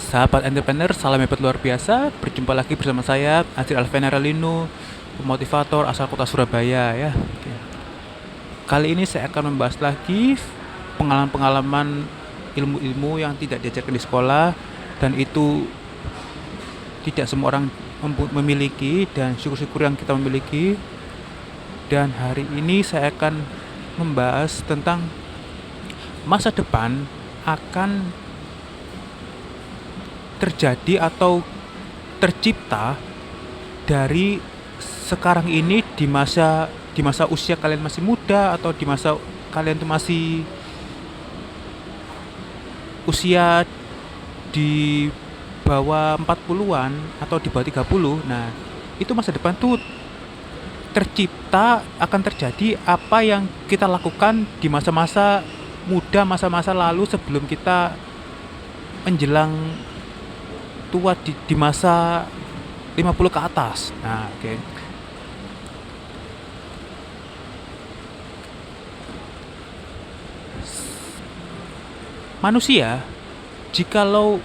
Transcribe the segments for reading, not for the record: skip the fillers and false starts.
Sahabat entrepreneur, salam hebat luar biasa. Berjumpa lagi bersama saya, Adil Alvena Relino, pemotivator asal kota Surabaya ya. Oke. Kali ini saya akan membahas lagi pengalaman-pengalaman ilmu-ilmu yang tidak diajarkan di sekolah dan itu tidak semua orang memiliki dan syukur-syukur yang kita memiliki. Dan hari ini saya akan membahas tentang masa depan akan terjadi atau tercipta dari sekarang ini di masa usia kalian masih muda atau di masa kalian tuh masih usia di bawah 40-an atau di bawah 30. Nah, itu masa depan tuh tercipta akan terjadi apa yang kita lakukan di masa-masa muda, masa-masa lalu sebelum kita menjelang tua di masa 50 ke atas. Nah, oke. Manusia jikalau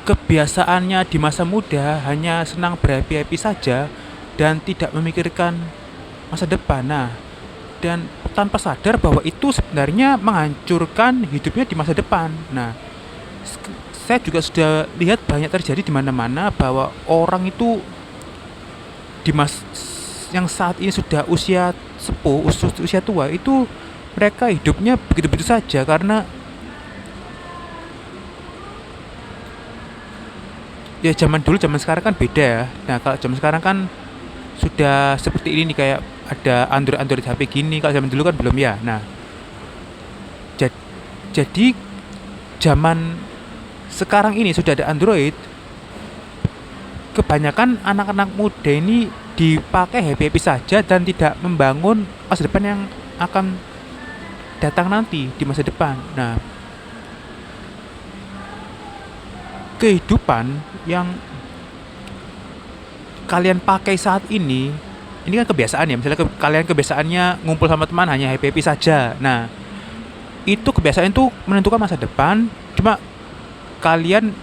kebiasaannya di masa muda hanya senang berhappy-happy saja dan tidak memikirkan masa depan. Nah, dan tanpa sadar bahwa itu sebenarnya menghancurkan hidupnya di masa depan. Nah, saya juga sudah lihat banyak terjadi di mana-mana bahwa orang itu di yang saat ini sudah usia sepuh, usia tua itu mereka hidupnya begitu-begitu saja karena ya zaman dulu zaman sekarang kan beda ya. Nah, kalau zaman sekarang kan sudah seperti ini nih, kayak ada Android HP gini. Kalau zaman dulu kan belum ya. Nah, jadi zaman sekarang ini sudah ada Android, kebanyakan anak-anak muda ini dipakai happy-happy saja dan tidak membangun masa depan yang akan datang nanti di masa depan. Nah, kehidupan yang kalian pakai saat ini kan kebiasaan ya. Misalnya kalian kebiasaannya ngumpul sama teman hanya happy-happy saja. Nah, itu kebiasaan itu menentukan masa depan. Cuma kalian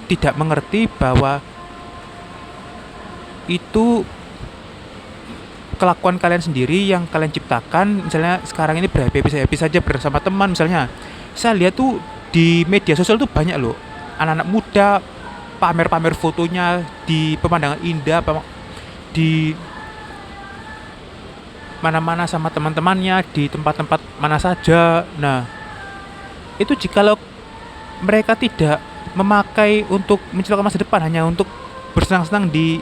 tidak mengerti bahwa itu kelakuan kalian sendiri yang kalian ciptakan. Misalnya sekarang ini berhappy saja bersama teman. Misalnya saya lihat tuh di media sosial tuh banyak loh anak-anak muda pamer-pamer fotonya di pemandangan indah di mana-mana sama teman-temannya di tempat-tempat mana saja. Nah, itu jikalau mereka tidak memakai untuk menciptakan masa depan, hanya untuk bersenang-senang di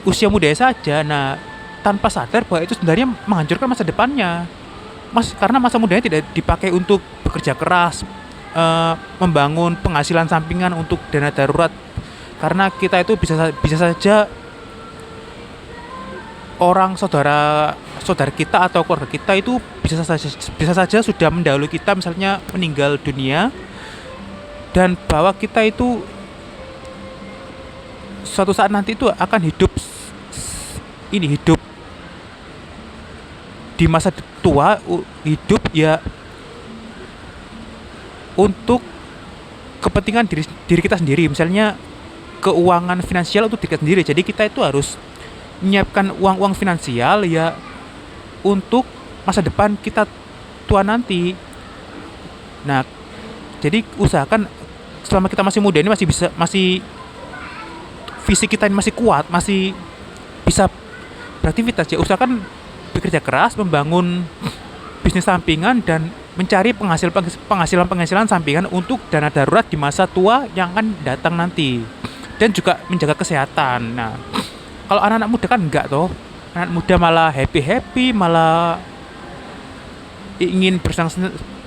usia muda saja. Nah, tanpa sadar bahwa itu sebenarnya menghancurkan masa depannya. Karena masa mudanya tidak dipakai untuk bekerja keras, membangun penghasilan sampingan untuk dana darurat. Karena kita itu bisa saja orang saudara kita atau keluarga kita itu bisa saja sudah mendahului kita, misalnya meninggal dunia, dan bahwa kita itu suatu saat nanti itu akan hidup di masa tua, hidup ya untuk kepentingan diri kita sendiri, misalnya keuangan finansial untuk diri kita sendiri. Jadi kita itu harus menyiapkan uang finansial ya untuk masa depan kita tua nanti. Nah, jadi usahakan selama kita masih muda ini masih fisik kita ini masih kuat, masih bisa beraktivitas, ya usahakan bekerja keras, membangun bisnis sampingan dan mencari penghasilan sampingan untuk dana darurat di masa tua yang akan datang nanti, dan juga menjaga kesehatan. Nah, kalau anak-anak muda kan enggak toh. Anak muda malah happy, malah ingin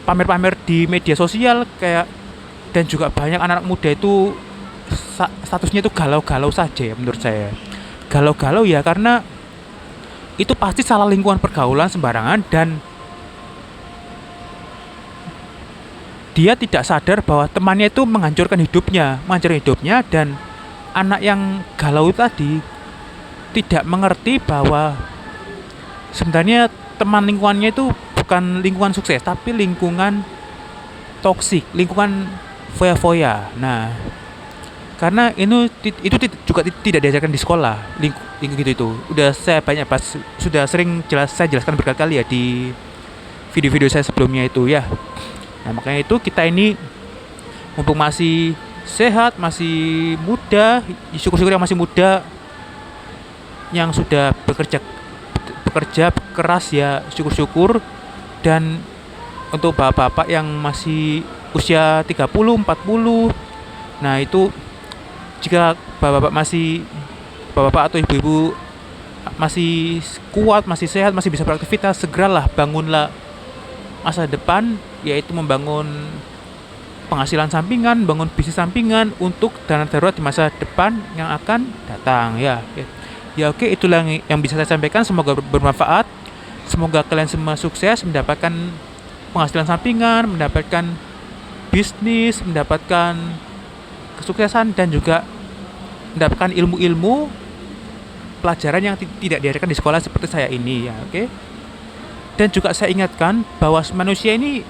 pamer-pamer di media sosial kayak, dan juga banyak anak muda itu statusnya itu galau-galau saja ya menurut saya. Galau-galau ya karena itu pasti salah lingkungan pergaulan sembarangan, dan dia tidak sadar bahwa temannya itu menghancurkan hidupnya, dan anak yang galau tadi tidak mengerti bahwa sebenarnya teman lingkungannya itu bukan lingkungan sukses, tapi lingkungan toksik, lingkungan foya-foya. Nah, karena juga tidak diajarkan di sekolah, lingkup gitu itu. Udah saya banyak pas sudah sering saya jelaskan berkali-kali ya di video-video saya sebelumnya itu ya. Nah, makanya itu kita ini mumpung masih sehat, masih muda, syukur-syukur yang masih muda, yang sudah bekerja keras ya syukur-syukur. Dan untuk bapak-bapak yang masih usia 30, 40, nah itu jika bapak-bapak atau ibu-ibu masih kuat, masih sehat, masih bisa beraktivitas, segeralah bangunlah masa depan, yaitu membangun penghasilan sampingan, bangun bisnis sampingan untuk dana darurat di masa depan yang akan datang ya. Ya oke, itulah yang bisa saya sampaikan, semoga bermanfaat. Semoga kalian semua sukses mendapatkan penghasilan sampingan, mendapatkan bisnis, mendapatkan kesuksesan, dan juga mendapatkan ilmu-ilmu pelajaran yang tidak diajarkan di sekolah seperti saya ini ya, oke. Dan juga saya ingatkan bahwa manusia ini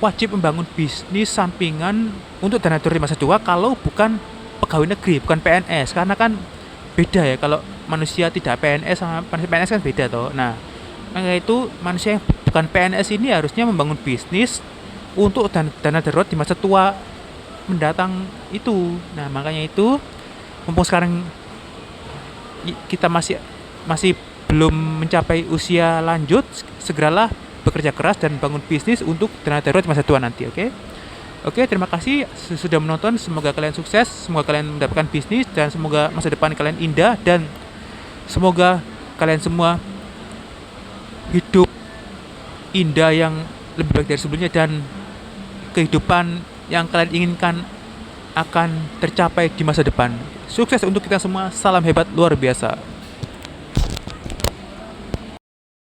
wajib membangun bisnis sampingan untuk dana darurat di masa tua kalau bukan pegawai negeri, bukan PNS. Karena kan beda ya, kalau manusia tidak PNS sama manusia PNS kan beda toh. Nah, makanya itu manusia yang bukan PNS ini harusnya membangun bisnis untuk dana darurat di masa tua mendatang itu. Nah, makanya itu mumpung sekarang kita masih belum mencapai usia lanjut, segeralah bekerja keras dan bangun bisnis untuk dana darurat di masa tua nanti, oke? Oke, terima kasih sudah menonton. Semoga kalian sukses, semoga kalian mendapatkan bisnis, dan semoga masa depan kalian indah, dan semoga kalian semua hidup indah yang lebih baik dari sebelumnya, dan kehidupan yang kalian inginkan akan tercapai di masa depan. Sukses untuk kita semua, salam hebat luar biasa.